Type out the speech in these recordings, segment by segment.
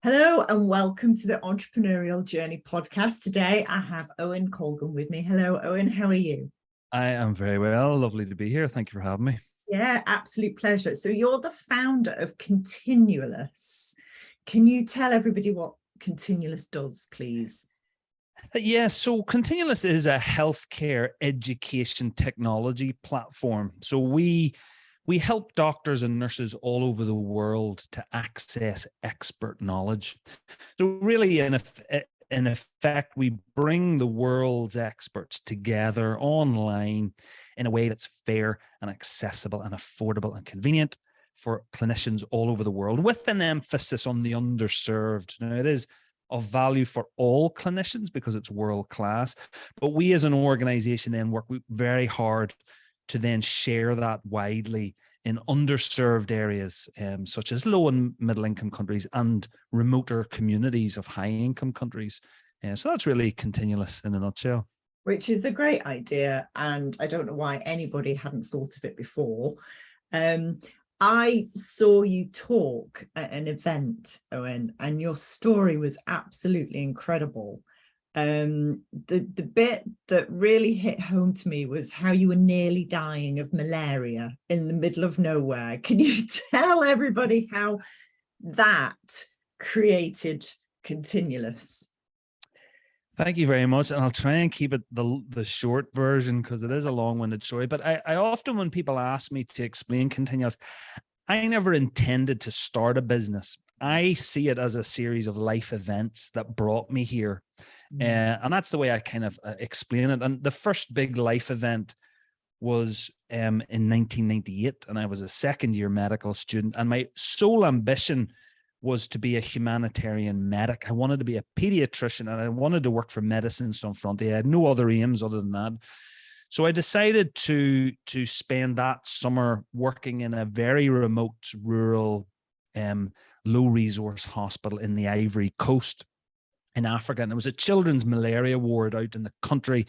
Hello and welcome to the Entrepreneurial Journey podcast. Today I have Eoghan Colgan with me. Hello, Eoghan. How are you? I am very well. Lovely to be here. Thank you for having me. Yeah, absolute pleasure. So you're the founder of Continulus. Can you tell everybody what Continulus does, please? So Continulus is a healthcare education technology platform. So we help doctors and nurses all over the world to access expert knowledge. So really, in effect, we bring the world's experts together online in a way that's fair and accessible and affordable and convenient for clinicians all over the world, with an emphasis on the underserved. Now, it is of value for all clinicians because it's world class, but we as an organization then work very hard to then share that widely in underserved areas, such as low and middle income countries and remoter communities of high income countries. So that's really Continulus in a nutshell. Which is a great idea, and I don't know why anybody hadn't thought of it before. I saw you talk at an event, Eoghan, and your story was absolutely incredible. The bit that really hit home to me was how you were nearly dying of malaria in the middle of nowhere. Can you tell everybody how that created Continulus? Thank you very much. And I'll try and keep it the short version because it is a long-winded story. But I often, when people ask me to explain Continulus, I never intended to start a business. I see it as a series of life events that brought me here. And that's the way I kind of explain it. And the first big life event was in 1998, and I was a second-year medical student. And my sole ambition was to be a humanitarian medic. I wanted to be a pediatrician, and I wanted to work for Medicine Sans Frontières. I had no other aims other than that. So I decided to spend that summer working in a very remote, rural, low-resource hospital in the Ivory Coast in Africa. And it was a children's malaria ward out in the country,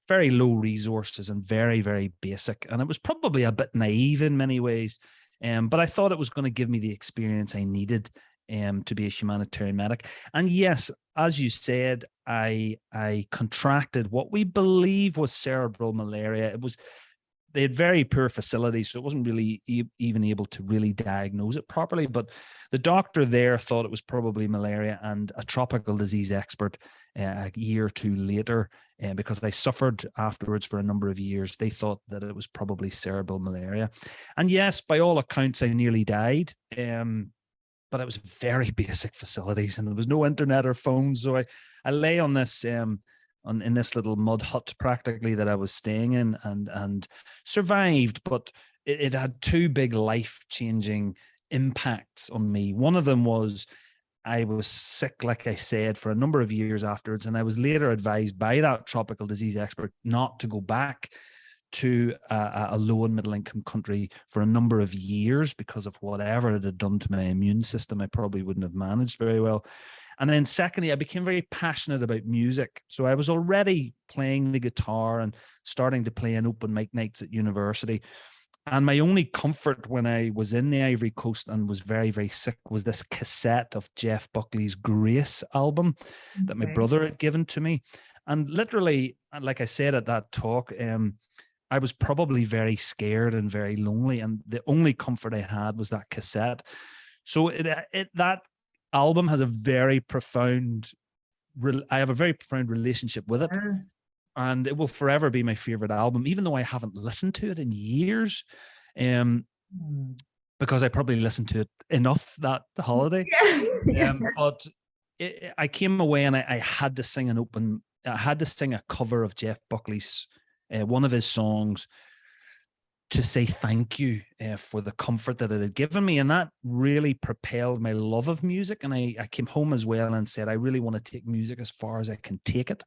very low resources and very, very basic. And it was probably a bit naive in many ways, but I thought it was going to give me the experience I needed to be a humanitarian medic. And yes, as you said, I contracted what we believe was cerebral malaria. They had very poor facilities, so it wasn't really even able to really diagnose it properly. But the doctor there thought it was probably malaria, and a tropical disease expert a year or two later, because I suffered afterwards for a number of years, they thought that it was probably cerebral malaria. And yes, by all accounts, I nearly died. But it was very basic facilities, and there was no internet or phones. So I lay on this in this little mud hut practically that I was staying in, and survived. But it had two big life-changing impacts on me. One of them was I was sick, like I said, for a number of years afterwards, and I was later advised by that tropical disease expert not to go back to a low and middle income country for a number of years because of whatever it had done to my immune system. I probably wouldn't have managed very well. And then secondly, I became very passionate about music. So I was already playing the guitar and starting to play in open mic nights at university. And my only comfort when I was in the Ivory Coast and was very, very sick was this cassette of Jeff Buckley's Grace album that my brother had given to me. And literally, like I said at that talk, I was probably very scared and very lonely, and the only comfort I had was that cassette. So that album has a very profound, I have a very profound relationship with it, and it will forever be my favorite album, even though I haven't listened to it in years, because I probably listened to it enough that holiday. But I came away and I had to sing a cover of Jeff Buckley's one of his songs to say thank you for the comfort that it had given me. And that really propelled my love of music. And I came home as well and said, I really want to take music as far as I can take it.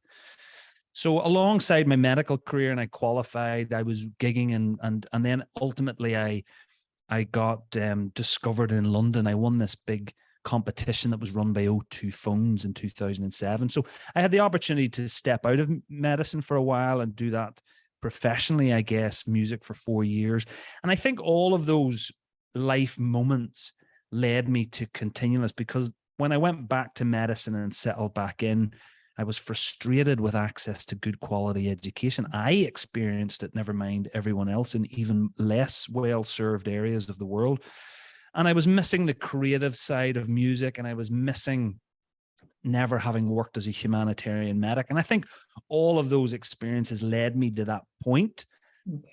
So alongside my medical career, and I qualified, I was gigging, and then ultimately I got discovered in London. I won this big competition that was run by O2 Phones in 2007. So I had the opportunity to step out of medicine for a while and do that professionally, I guess, music for 4 years. And I think all of those life moments led me to Continulus, because when I went back to medicine and settled back in, I was frustrated with access to good quality education. I experienced it, never mind everyone else, in even less well-served areas of the world. And I was missing the creative side of music, and I was missing never having worked as a humanitarian medic. And I think all of those experiences led me to that point,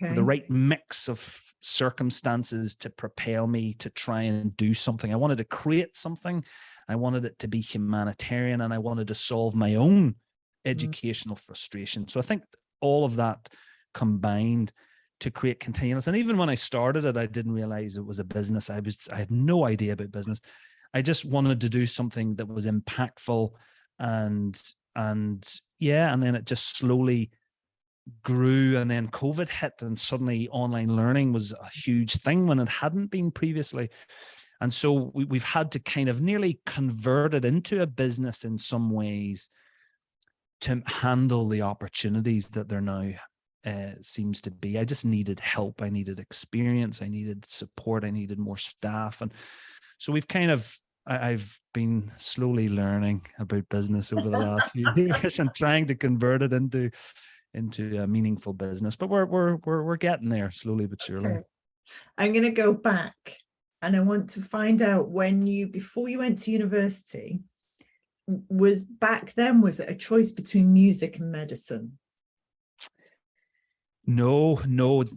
the right mix of circumstances to propel me to try and do something. I wanted to create something. I wanted it to be humanitarian, and I wanted to solve my own educational frustration. So I think all of that combined to create Continulus. And even when I started it, I didn't realize it was a business. I had no idea about business. I just wanted to do something that was impactful, and then it just slowly grew. And then COVID hit, and suddenly online learning was a huge thing when it hadn't been previously. And so we've had to kind of nearly convert it into a business in some ways to handle the opportunities that there now seems to be. I just needed help. I needed experience. I needed support. I needed more staff. And so I've been slowly learning about business over the last few years and trying to convert it into a meaningful business. But we're getting there slowly but surely. Okay. I'm going to go back, and I want to find out before you went to university, was it a choice between music and medicine? No. Right.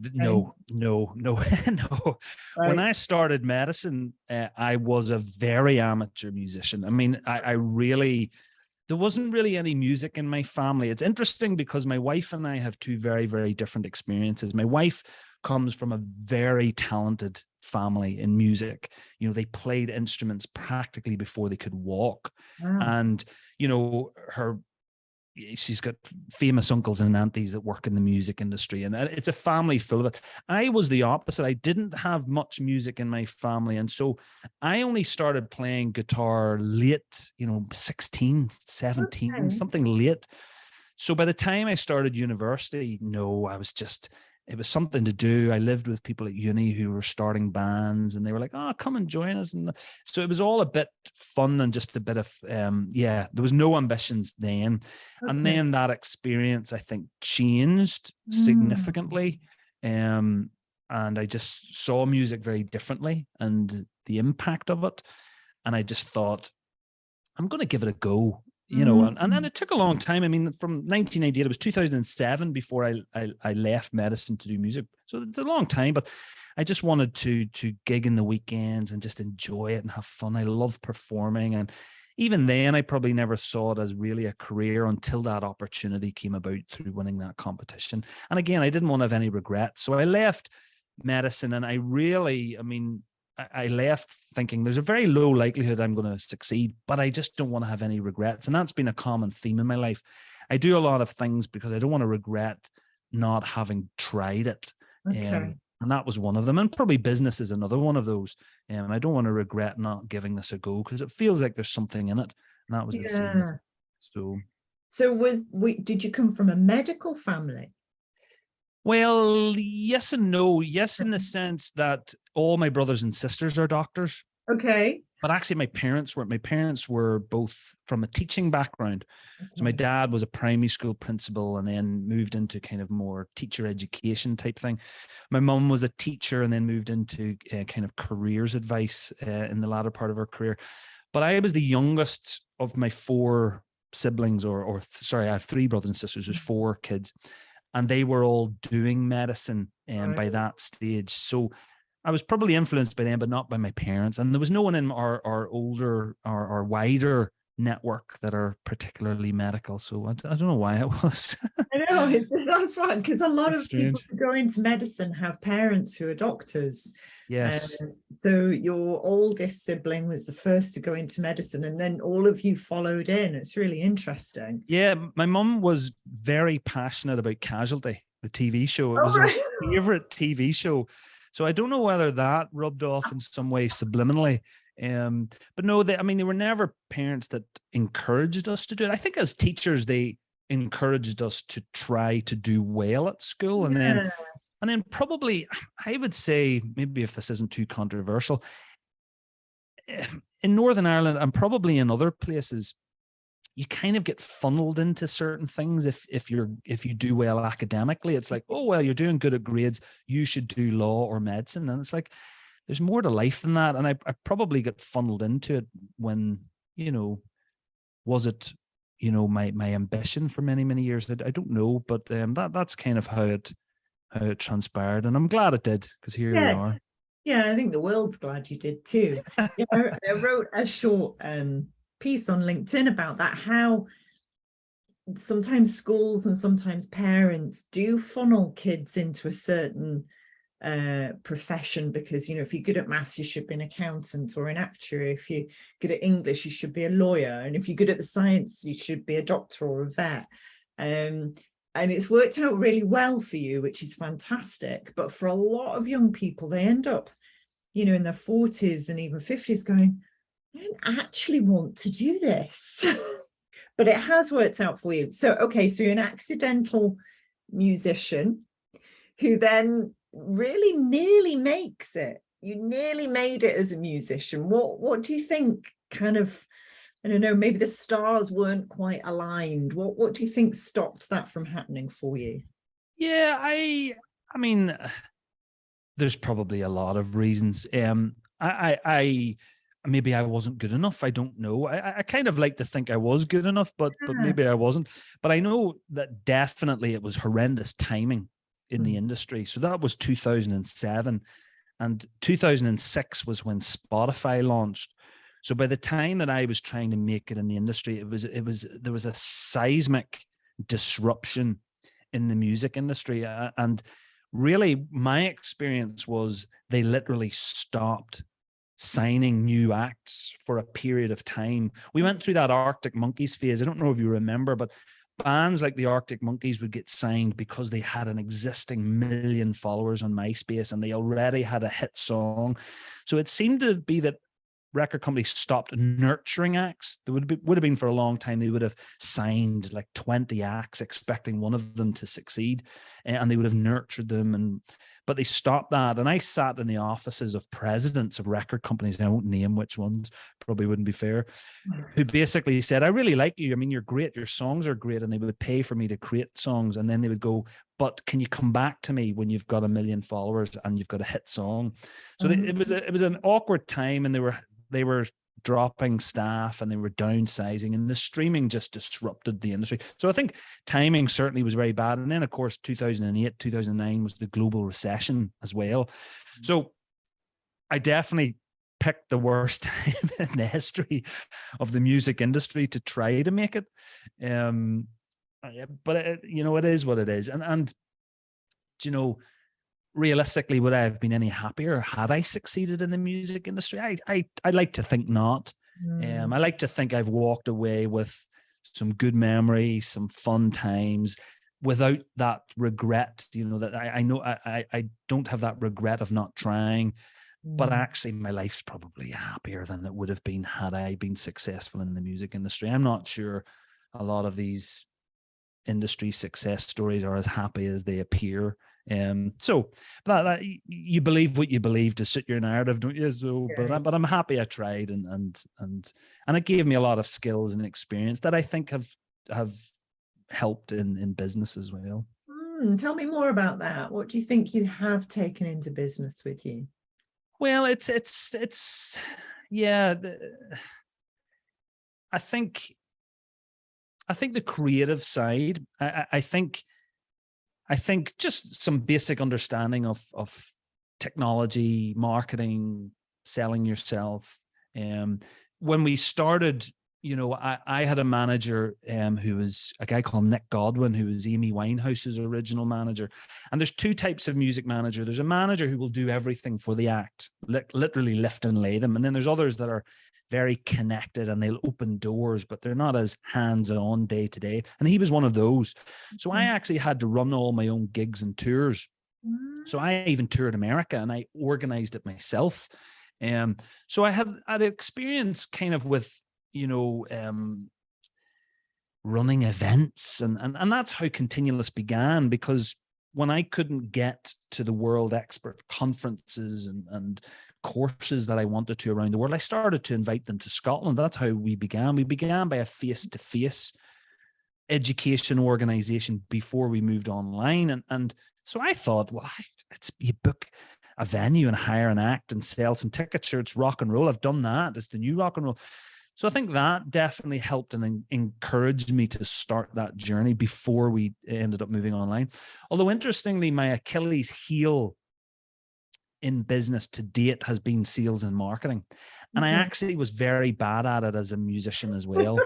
When I started medicine, I was a very amateur musician. I mean, there wasn't really any music in my family. It's interesting because my wife and I have two very, very different experiences. My wife comes from a very talented family in music. They played instruments practically before they could walk. Wow. And, she's got famous uncles and aunties that work in the music industry, and it's a family full of it. I was the opposite. I didn't have much music in my family, and so I only started playing guitar late, 16, 17, something late. So by the time I started university, it was something to do. I lived with people at uni who were starting bands, and they were like, "Oh, come and join us." And so it was all a bit fun and just a bit of, there was no ambitions then. Okay. And then that experience, I think, changed significantly. And I just saw music very differently and the impact of it. And I just thought, I'm going to give it a go. And it took a long time. I mean, from 1998, it was 2007 before I left medicine to do music. So it's a long time, but I just wanted to gig in the weekends and just enjoy it and have fun. I love performing. And even then, I probably never saw it as really a career until that opportunity came about through winning that competition. And again, I didn't want to have any regrets. So I left medicine, and I left thinking there's a very low likelihood I'm going to succeed, but I just don't want to have any regrets. And that's been a common theme in my life. I do a lot of things because I don't want to regret not having tried it. Okay. And that was one of them. And probably business is another one of those. And I don't want to regret not giving this a go because it feels like there's something in it. And that was the same. So did you come from a medical family? Well, yes and no. Yes, in the sense that all my brothers and sisters are doctors. Okay. But actually, my parents were both from a teaching background. Okay. So my dad was a primary school principal and then moved into kind of more teacher education type thing. My mum was a teacher and then moved into kind of careers advice in the latter part of her career. But I was the youngest of my four siblings, I have three brothers and sisters. There's four kids. And they were all doing medicine by that stage. So I was probably influenced by them, but not by my parents. And there was no one in our older, our wider network that are particularly medical. So I don't know why it was. I know, that's right, because a lot of people who go into medicine have parents who are doctors. Yes. So your oldest sibling was the first to go into medicine, and then all of you followed in. It's really interesting. Yeah, my mum was very passionate about Casualty, the TV show. It was her favorite TV show. So I don't know whether that rubbed off in some way subliminally. But no, they were never parents that encouraged us to do it. I think as teachers, they encouraged us to try to do well at school. And then probably, I would say, maybe if this isn't too controversial, in Northern Ireland and probably in other places, you kind of get funneled into certain things. If you do well academically, it's like, oh, well, you're doing good at grades, you should do law or medicine. And it's like, there's more to life than that. And I probably got funneled into it when, was it, my ambition for many, many years? I don't know, but that's kind of how it transpired. And I'm glad it did, because here we are. Yeah, I think the world's glad you did too. Yeah, I wrote a short piece on LinkedIn about that, how sometimes schools and sometimes parents do funnel kids into a certain profession, because if you're good at maths, you should be an accountant or an actuary. If you're good at English, you should be a lawyer, and if you're good at the science, you should be a doctor or a vet. And it's worked out really well for you, which is fantastic. But for a lot of young people, they end up in their 40s and even 50s going, I don't actually want to do this. But it has worked out for you. So, okay, so you're an accidental musician who then really nearly makes it. You nearly made it as a musician. What do you think kind of, I don't know, maybe the stars weren't quite aligned. What do you think stopped that from happening for you? Yeah, I mean, there's probably a lot of reasons. I maybe I wasn't good enough. I don't know. I kind of like to think I was good enough, but maybe I wasn't. But I know that definitely it was horrendous timing in the industry. So that was 2007, and 2006 was when Spotify launched. So by the time that I was trying to make it in the industry, there was a seismic disruption in the music industry, and really my experience was they literally stopped signing new acts for a period of time. We went through that Arctic Monkeys phase. I don't know if you remember, but bands like the Arctic Monkeys would get signed because they had an existing million followers on MySpace and they already had a hit song. So it seemed to be that record companies stopped nurturing acts. There would have been for a long time, they would have signed like 20 acts expecting one of them to succeed, and they would have nurtured them. But they stopped that. And I sat in the offices of presidents of record companies, and I won't name which ones, probably wouldn't be fair, who basically said, I really like you. I mean, you're great. Your songs are great. And they would pay for me to create songs. And then they would go, but can you come back to me when you've got 1 million followers and you've got a hit song? So it was an awkward time, and they were dropping staff and they were downsizing, and the streaming just disrupted the industry. So I think timing certainly was very bad. And then of course 2008, 2009 was the global recession as well. So I definitely picked the worst time in the history of the music industry to try to make it. But it is what it is. And realistically, would I have been any happier had I succeeded in the music industry? I like to think not. I like to think I've walked away with some good memories, some fun times, without that regret. That I know I don't have that regret of not trying. But actually, my life's probably happier than it would have been had I been successful in the music industry. I'm not sure a lot of these industry success stories are as happy as they appear. So that you believe what you believe to suit your narrative, don't you? So, yeah. But I'm happy I tried, and it gave me a lot of skills and experience that I think have helped in business as well. Tell me more about that. What do you think you have taken into business with you? Well, it's yeah. I think the creative side. I think just some basic understanding of technology, marketing, selling yourself. When we started, I had a manager who was a guy called Nick Godwin, who was Amy Winehouse's original manager. And there's two types of music manager. There's a manager who will do everything for the act, literally lift and lay them. And then there's others that are very connected and they'll open doors, but they're not as hands-on day to day. And he was one of those. So I actually had to run all my own gigs and tours. So I even toured America and I organized it myself. So I had experience kind of with, running events, and that's how Continulus began, because when I couldn't get to the world expert conferences and courses that I wanted to around the world, I started to invite them to Scotland. That's how we began. We began by a face-to-face education organization before we moved online. And so I thought, well, you book a venue and hire an act and sell some tickets. Sure, it's rock and roll. I've done that. It's the new rock and roll. So I think that definitely helped and encouraged me to start that journey before we ended up moving online. Although interestingly, my Achilles heel in business to date has been sales and marketing. And I actually was very bad at it as a musician as well.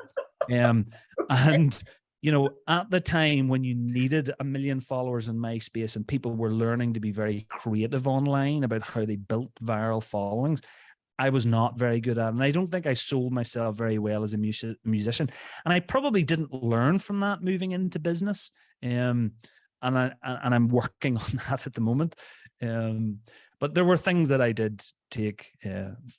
And you know, at the time when you needed 1 million followers on MySpace and people were learning to be very creative online about how they built viral followings, I was not very good at it. And I don't think I sold myself very well as a musician. And I probably didn't learn from that moving into business. And I'm working on that at the moment. But there were things that I did take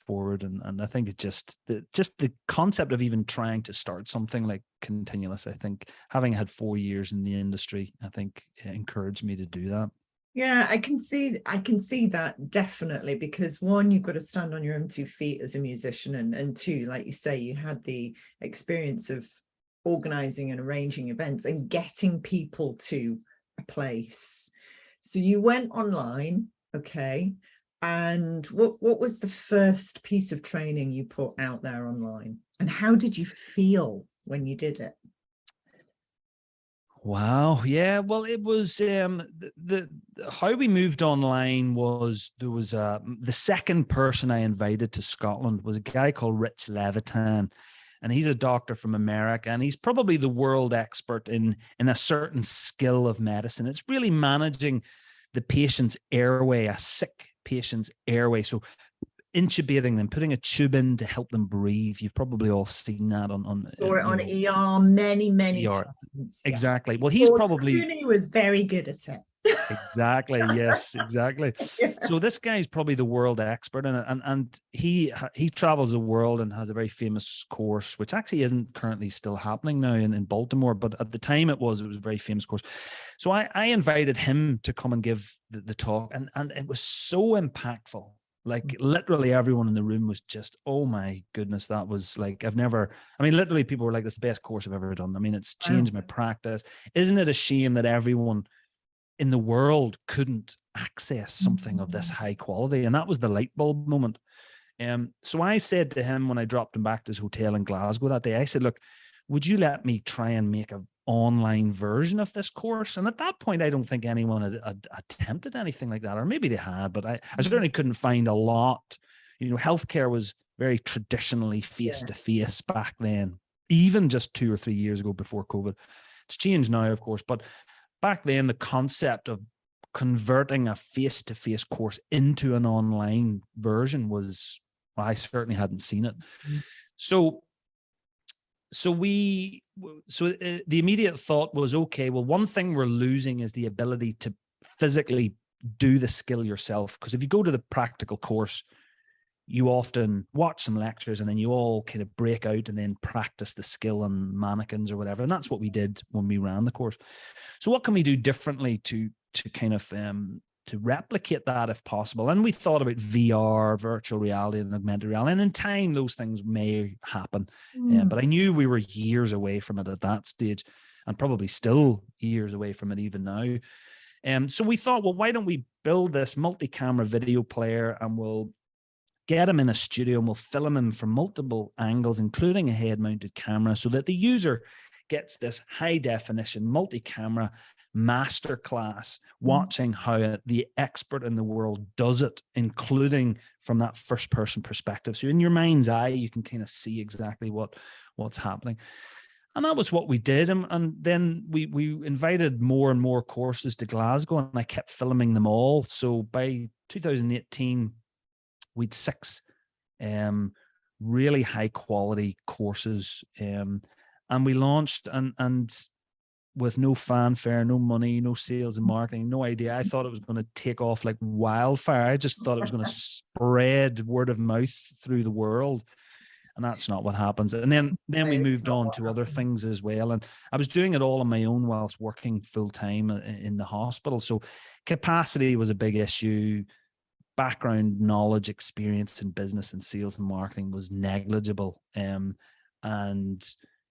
forward, and I think it just the concept of even trying to start something like Continulus, I think having had 4 years in the industry, I think encouraged me to do that. Yeah, I can see that definitely, because one, you've got to stand on your own 2 feet as a musician, and two, like you say, you had the experience of organizing and arranging events and getting people to a place. So you went online. Okay. And what was the first piece of training you put out there online? And how did you feel when you did it? Wow. Yeah. Well, it was the how we moved online was there was the second person I invited to Scotland was a guy called Rich Levitan. And he's a doctor from America, and he's probably the world expert in a certain skill of medicine. It's really managing the patient's airway, a sick patient's airway. So intubating them, putting a tube in to help them breathe. You've probably all seen that on ER many ER. times. Exactly. Yeah. Well, he's probably Rooney was very good at it. Exactly. Yes, exactly. Yeah. So this guy's probably the world expert in it, and he travels the world and has a very famous course, which actually isn't currently still happening now in Baltimore, but at the time it was a very famous course. So I invited him to come and give the talk, and it was so impactful. Like literally everyone in the room was just, oh my goodness, that was like, literally people were like, that's the best course I've ever done. I mean, it's changed my practice. Isn't it a shame that everyone in the world couldn't access something of this high quality? And that was the light bulb moment. So I said to him when I dropped him back to his hotel in Glasgow that day, I said, look, would you let me try and make an online version of this course? And at that point, I don't think anyone had attempted anything like that, or maybe they had, but I certainly couldn't find a lot. You know, healthcare was very traditionally face-to-face back then, even just 2 or 3 years ago before COVID. It's changed now, of course, but back then, the concept of converting a face-to-face course into an online version was, well, I certainly hadn't seen it. So the immediate thought was, okay, well, one thing we're losing is the ability to physically do the skill yourself. Because if you go to the practical course, you often watch some lectures and then you all kind of break out and then practice the skill on mannequins or whatever. And that's what we did when we ran the course. So what can we do differently to kind of to replicate that if possible? And we thought about VR, virtual reality, and augmented reality. And in time, those things may happen. But I knew we were years away from it at that stage, and probably still years away from it even now. So we thought, well, why don't we build this multi-camera video player, and we'll get him in a studio and we'll film him from multiple angles, including a head-mounted camera, so that the user gets this high-definition multi-camera masterclass watching how the expert in the world does it, including from that first-person perspective. So in your mind's eye, you can kind of see exactly what's happening. And that was what we did. And then we invited more and more courses to Glasgow, and I kept filming them all. So by 2018, we'd 6 really high quality courses, and we launched and with no fanfare, no money, no sales and marketing, no idea. I thought it was going to take off like wildfire. I just thought it was going to spread word of mouth through the world, and that's not what happens. And then we moved on to other things as well, and I was doing it all on my own whilst working full time in the hospital. So capacity was a big issue. background, knowledge, experience in business and sales and marketing was negligible. And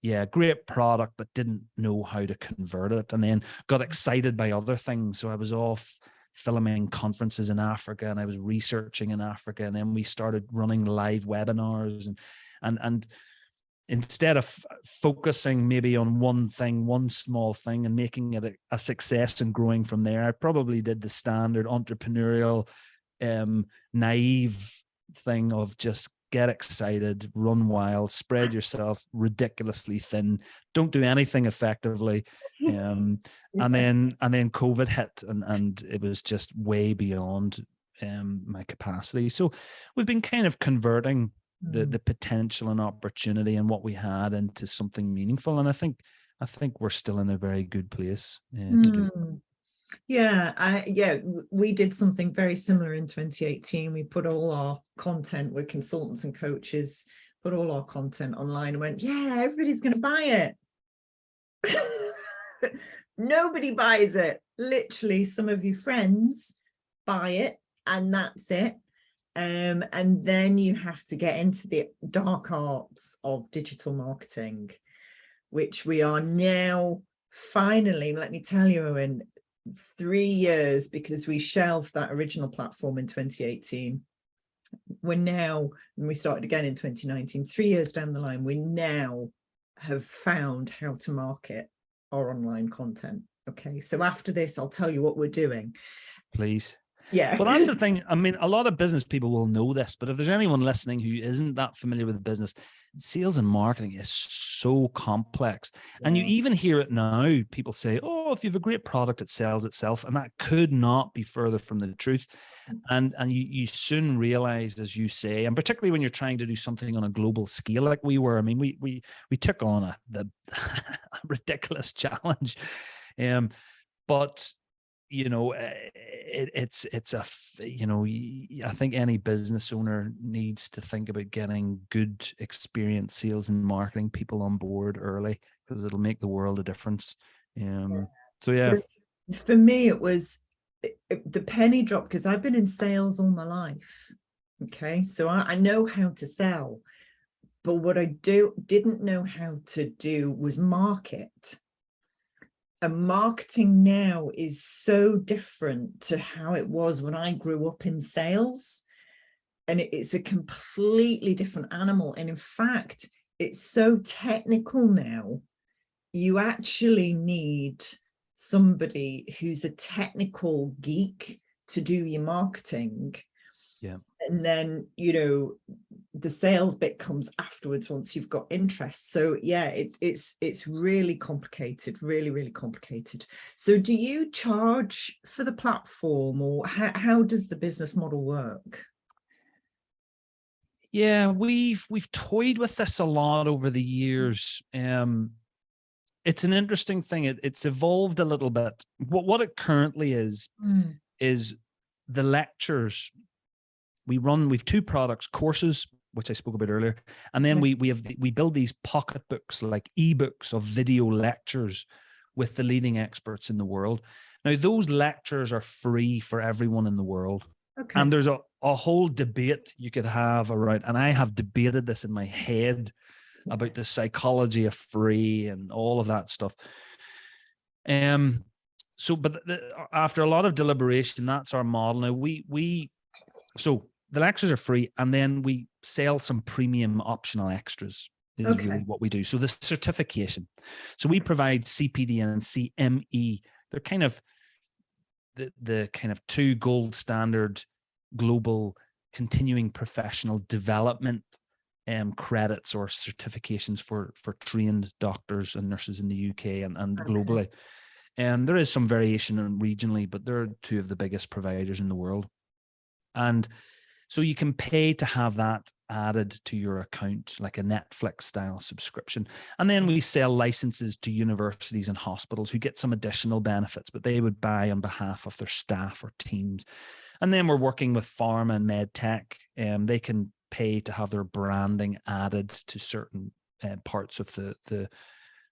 yeah, great product, but didn't know how to convert it. And then got excited by other things. So I was off filming conferences in Africa, and I was researching in Africa. And then we started running live webinars, and instead of focusing maybe on one thing, one small thing, and making it a success and growing from there, I probably did the standard entrepreneurial, naive thing of just get excited, run wild, spread yourself ridiculously thin, don't do anything effectively. And then COVID hit, and it was just way beyond my capacity. So we've been kind of converting the potential and opportunity and what we had into something meaningful. And I think we're still in a very good place to do. Yeah, we did something very similar in 2018. We put all our content, we're consultants and coaches, put all our content online and went, yeah, everybody's going to buy it. Nobody buys it. Literally, some of your friends buy it, and that's it. And then you have to get into the dark arts of digital marketing, which we are now finally, let me tell you, Owen, 3 years, because we shelved that original platform in 2018. We're now, and we started again in 2019, 3 years down the line, we now have found how to market our online content. Okay, so after this, I'll tell you what we're doing. Please. Yeah. Well, that's the thing. I mean, a lot of business people will know this, but if there's anyone listening who isn't that familiar with the business, sales and marketing is so complex. Yeah. And you even hear it now. People say, oh, if you have a great product, it sells itself. And that could not be further from the truth. And you soon realize, as you say, and particularly when you're trying to do something on a global scale like we were. I mean, we took on the ridiculous challenge. But you know, it's you know, I think any business owner needs to think about getting good experienced sales and marketing people on board early, because it'll make the world a difference. So yeah, for me it was the penny drop, because I've been in sales all my life. Okay, so I know how to sell, but what I didn't know how to do was market. And marketing now is so different to how it was when I grew up in sales. And it's a completely different animal. And in fact, it's so technical now. You actually need somebody who's a technical geek to do your marketing. Yeah. And then, you know, the sales bit comes afterwards once you've got interest. So yeah, it's really complicated, really, really complicated. So do you charge for the platform, or how does the business model work? Yeah, we've toyed with this a lot over the years. It's an interesting thing. It's evolved a little bit. What it currently is the lectures. We've two products, courses, which I spoke about earlier, and then we build these pocketbooks, like ebooks of video lectures with the leading experts in the world. Now, those lectures are free for everyone in the world. Okay. And there's a whole debate you could have around, and I have debated this in my head about the psychology of free and all of that stuff. But after a lot of deliberation, that's our model. Now so the lectures are free, and then we sell some premium optional extras is really what we do. So the certification. So we provide CPD and CME. They're kind of the kind of two gold standard global continuing professional development credits or certifications for trained doctors and nurses in the UK and globally. And there is some variation regionally, but they're two of the biggest providers in the world. And so you can pay to have that added to your account, like a Netflix style subscription. And then we sell licenses to universities and hospitals who get some additional benefits, but they would buy on behalf of their staff or teams. And then we're working with pharma and med tech. They can pay to have their branding added to certain parts of the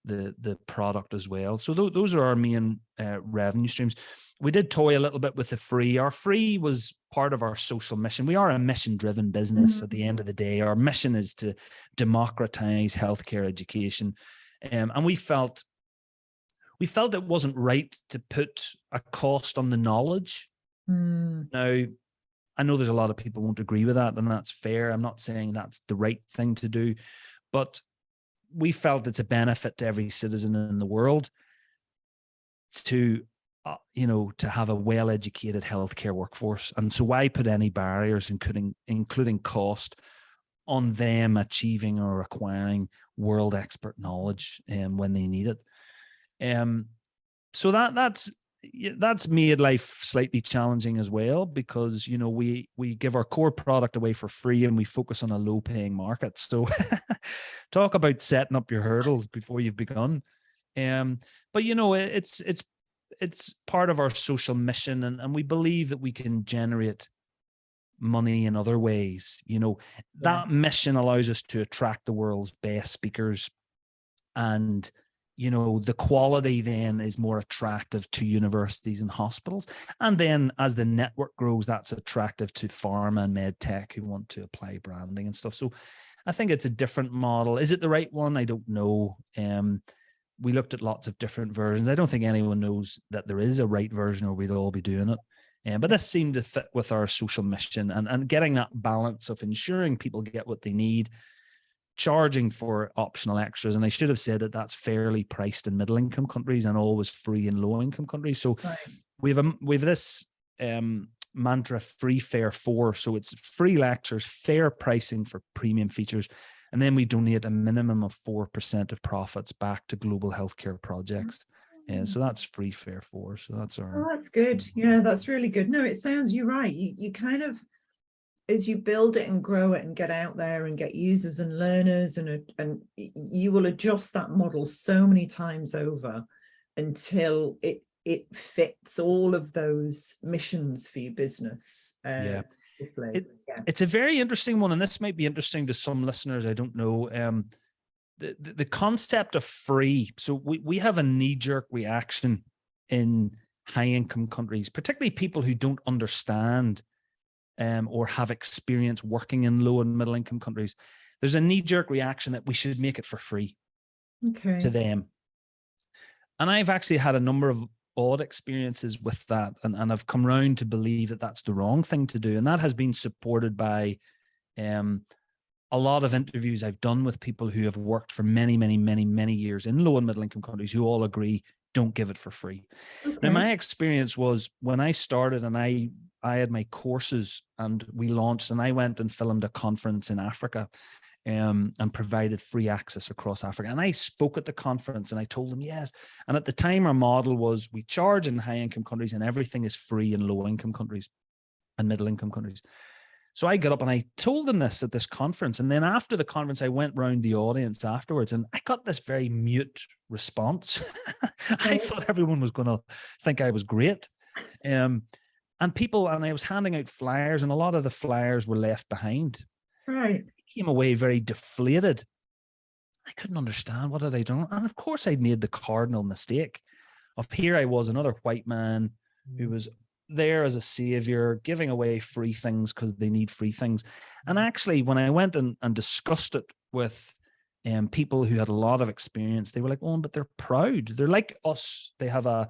the product as well. So those are our main revenue streams. We did toy a little bit with the free. Our free was part of our social mission. We are a mission-driven business. At the end of the day, our mission is to democratize healthcare education, and we felt it wasn't right to put a cost on the knowledge. Now, I know there's a lot of people who won't agree with that, and that's fair. I'm not saying that's the right thing to do, but we felt it's a benefit to every citizen in the world to have a well-educated healthcare workforce. And so why put any barriers, including cost, on them achieving or acquiring world expert knowledge when they need it? So that's made life slightly challenging as well, because we give our core product away for free and we focus on a low-paying market. So talk about setting up your hurdles before you've begun. But it's part of our social mission, and we believe that we can generate money in other ways. That mission allows us to attract the world's best speakers, and the quality then is more attractive to universities and hospitals. And then as the network grows, that's attractive to pharma and med tech who want to apply branding and stuff. So I think it's a different model. Is it the right one? I don't know. We looked at lots of different versions. I don't think anyone knows that there is a right version, or we'd all be doing it. But this seemed to fit with our social mission, and getting that balance of ensuring people get what they need, charging for optional extras. And I should have said that that's fairly priced in middle income countries and always free in low income countries. So we have this mantra, free, fair, for. So it's free lectures, fair pricing for premium features, and then we donate a minimum of 4% of profits back to global healthcare projects. So that's free, fair, for. So that's our. Oh, that's good. Yeah, that's really good. No, it sounds, you're right. You kind of, as you build it and grow it and get out there and get users and learners, and you will adjust that model so many times over until it fits all of those missions for your business. It's a very interesting one, and this might be interesting to some listeners. I don't know. The concept of free. So we have a knee-jerk reaction in high-income countries, particularly people who don't understand or have experience working in low and middle income countries. There's a knee-jerk reaction that we should make it for free to them. And I've actually had a number of odd experiences with that, and I've come round to believe that that's the wrong thing to do. And that has been supported by a lot of interviews I've done with people who have worked for many, many, many, many years in low and middle income countries, who all agree, don't give it for free. Now, my experience was when I started, and I had my courses and we launched, and I went and filmed a conference in Africa and provided free access across Africa. And I spoke at the conference and I told them yes. And at the time, our model was we charge in high income countries and everything is free in low income countries and middle income countries. So I got up and I told them this at this conference. And then after the conference, I went round the audience afterwards and I got this very mute response. I thought everyone was going to think I was great. And I was handing out flyers, and a lot of the flyers were left behind. Right. I came away very deflated. I couldn't understand, what had I done? And of course I'd made the cardinal mistake of, here I was, another white man who was there as a savior, giving away free things because they need free things. And actually, when I went and discussed it with people who had a lot of experience, they were like, oh, but they're proud. They're like us. They have a,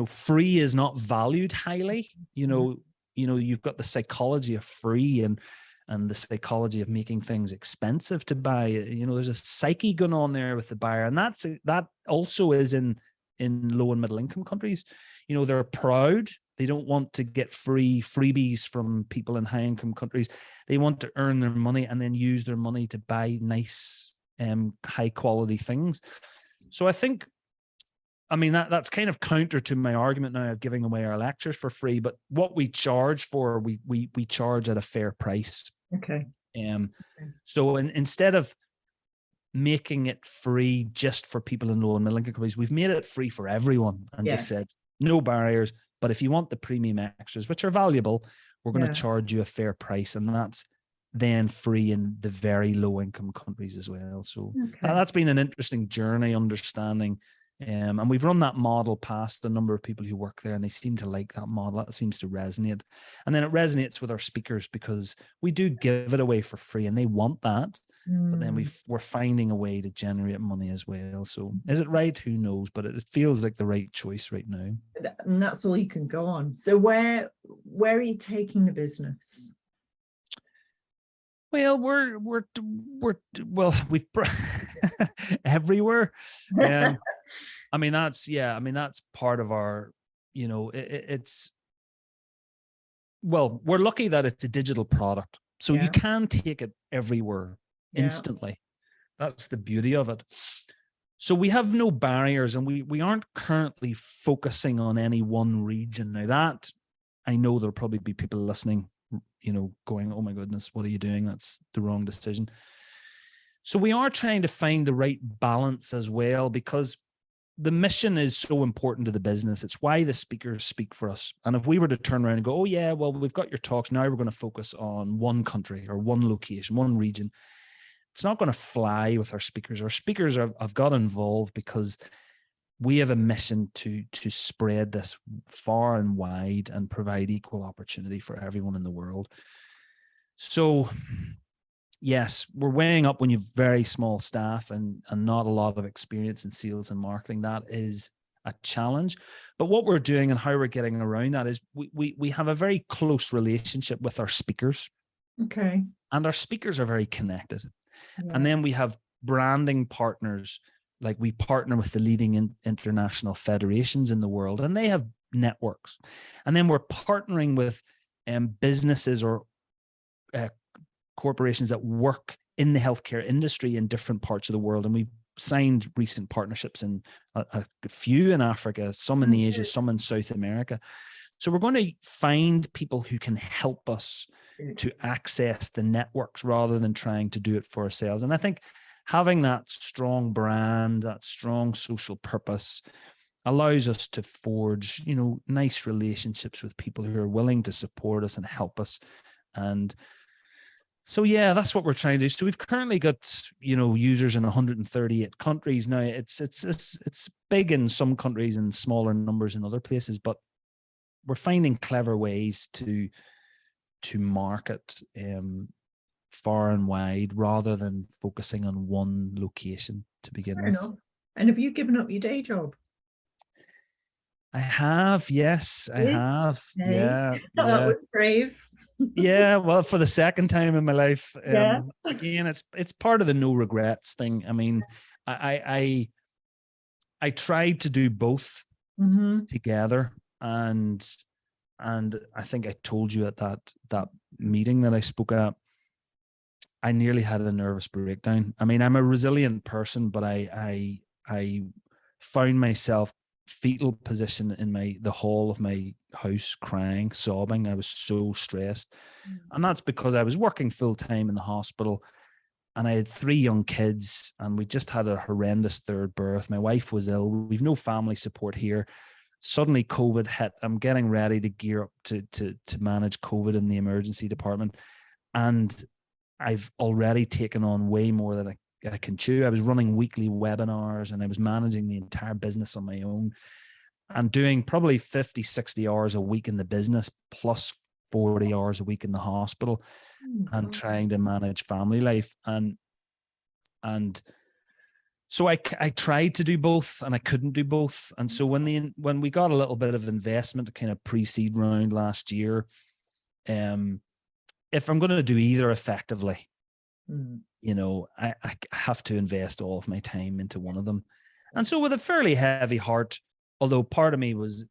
free is not valued highly. You've got the psychology of free and the psychology of making things expensive to buy. There's a psyche going on there with the buyer. And that also is in low and middle income countries. They're proud. They don't want to get freebies from people in high income countries. They want to earn their money and then use their money to buy nice, high quality things. So I think, that's kind of counter to my argument now of giving away our lectures for free, but what we charge for, we charge at a fair price. Okay. So instead of making it free just for people in low and middle income countries, we've made it free for everyone and just said no barriers. But if you want the premium extras, which are valuable, we're going to charge you a fair price. And that's then free in the very low income countries as well. So Okay. that's been an interesting journey, understanding. And we've run that model past a number of people who work there, and they seem to like that model. That seems to resonate. And then it resonates with our speakers because we do give it away for free and they want that. But then we're finding a way to generate money as well. So is it right? Who knows? But it feels like the right choice right now. And that's all you can go on. So where are you taking the business? Well, we've everywhere. I mean, that's part of our, it's, well, we're lucky that it's a digital product. So you can take it everywhere instantly. That's the beauty of it. So we have no barriers, and we aren't currently focusing on any one region. Now that, I know there'll probably be people listening, going, oh my goodness, what are you doing? That's the wrong decision. So we are trying to find the right balance as well, because the mission is so important to the business. It's why the speakers speak for us. And if we were to turn around and go, oh yeah, well, we've got your talks, now we're going to focus on one country or one location, one region, it's not going to fly with our speakers. Our speakers have got involved because we have a mission to spread this far and wide and provide equal opportunity for everyone in the world. So yes, we're weighing up when you've very small staff and not a lot of experience in sales and marketing. That is a challenge. But what we're doing and how we're getting around that is we have a very close relationship with our speakers. Okay. And our speakers are very connected. Yeah. And then we have branding partners, like we partner with the leading international federations in the world, and they have networks. And then we're partnering with businesses or corporations that work in the healthcare industry in different parts of the world. And we've signed recent partnerships in a few in Africa, some in Asia, some in South America. So we're going to find people who can help us to access the networks rather than trying to do it for ourselves. And I think having that strong brand, that strong social purpose allows us to forge, nice relationships with people who are willing to support us and help us. And so, yeah, that's what we're trying to do. So we've currently got, users in 138 countries. Now it's big in some countries and smaller numbers in other places, but we're finding clever ways to market far and wide rather than focusing on one location to begin with. And have you given up your day job? I have, yes, I have. Okay. Yeah. That was brave. Yeah, well, for the second time in my life. Again, it's part of the no regrets thing. I mean, I tried to do both together, and I think I told you at that meeting that I spoke at, I nearly had a nervous breakdown. I mean, I'm a resilient person, but I found myself fetal position in the hall of my house, crying, sobbing. I was so stressed. And that's because I was working full time in the hospital, and I had 3 young kids, and we just had a horrendous third birth. My wife was ill. We've no family support here. Suddenly COVID hit. I'm getting ready to gear up to manage COVID in the emergency department. And I've already taken on way more than I can chew. I was running weekly webinars, and I was managing the entire business on my own and doing probably 50, 60 hours a week in the business plus 40 hours a week in the hospital and trying to manage family life. And so I tried to do both, and I couldn't do both. And so when we got a little bit of investment, kind of pre-seed round last year, if I'm going to do either effectively, I have to invest all of my time into one of them. And so with a fairly heavy heart, although part of me was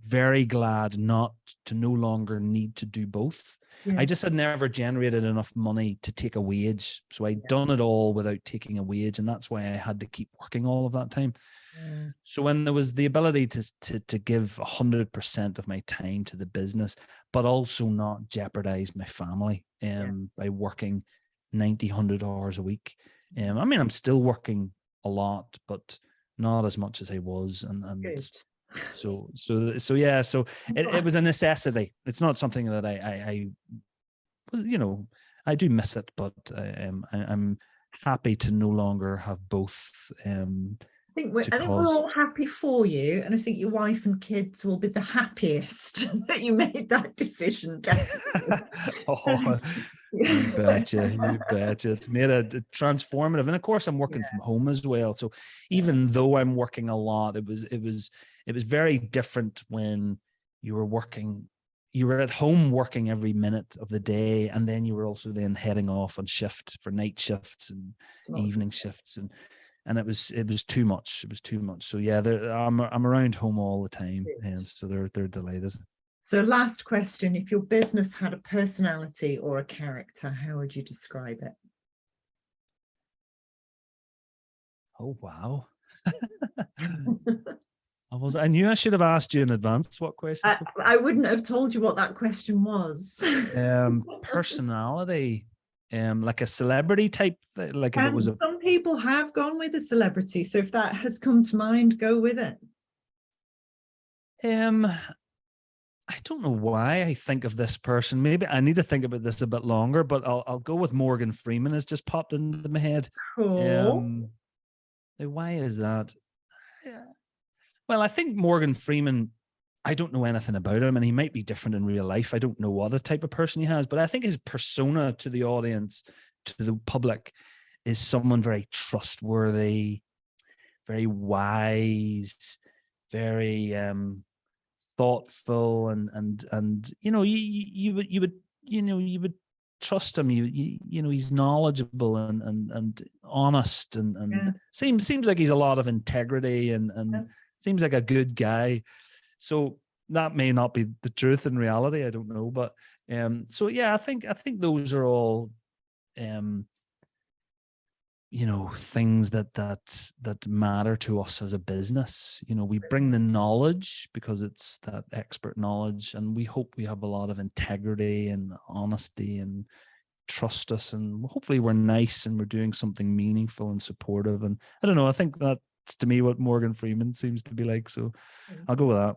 very glad no longer need to do both. I just had never generated enough money to take a wage. So I'd done it all without taking a wage. And that's why I had to keep working all of that time. So when there was the ability to give 100% of my time to the business, but also not jeopardize my family by working 90, 100 hours a week. I mean, I'm still working a lot, but not as much as I was. And so it was a necessity. It's not something that I was, I do miss it, but I'm happy to no longer have both. I think we're all happy for you, and I think your wife and kids will be the happiest that you made that decision. Oh, you betcha, you betcha. It's made a transformative, and of course, I'm working from home as well. So even though I'm working a lot, it was very different when you were working. You were at home working every minute of the day, and then you were also then heading off on shift for night shifts and evening shifts, and it was too much. It was too much. So yeah, I'm around home all the time, and so they're delighted. So last question, if your business had a personality or a character, how would you describe it? Oh, wow. I knew I should have asked you in advance what questions. I wouldn't have told you what that question was. Personality, like a celebrity type, like if it was some people have gone with a celebrity. So if that has come to mind, go with it. I don't know why I think of this person. Maybe I need to think about this a bit longer, but I'll go with Morgan Freeman. Has just popped into my head. Cool. Why is that? Yeah. Well, I think Morgan Freeman, I don't know anything about him, and he might be different in real life. I don't know what a type of person he has, but I think his persona to the audience, to the public, is someone very trustworthy, very wise, very thoughtful, and you would trust him. He's knowledgeable and honest, and seems like he's a lot of integrity and seems like a good guy. So that may not be the truth in reality. I don't know, but so yeah, I think those are all things that matter to us as a business. We bring the knowledge because it's that expert knowledge, and we hope we have a lot of integrity and honesty and trust us, and hopefully we're nice and we're doing something meaningful and supportive. And I don't know, I think that's to me what Morgan Freeman seems to be like, so I'll go with that.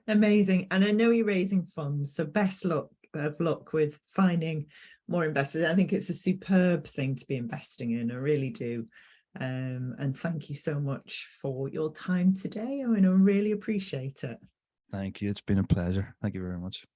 Amazing. And I know you're raising funds, so best luck with finding more investors. I think it's a superb thing to be investing in. I really do. And thank you so much for your time today. I really appreciate it. Thank you. It's been a pleasure. Thank you very much.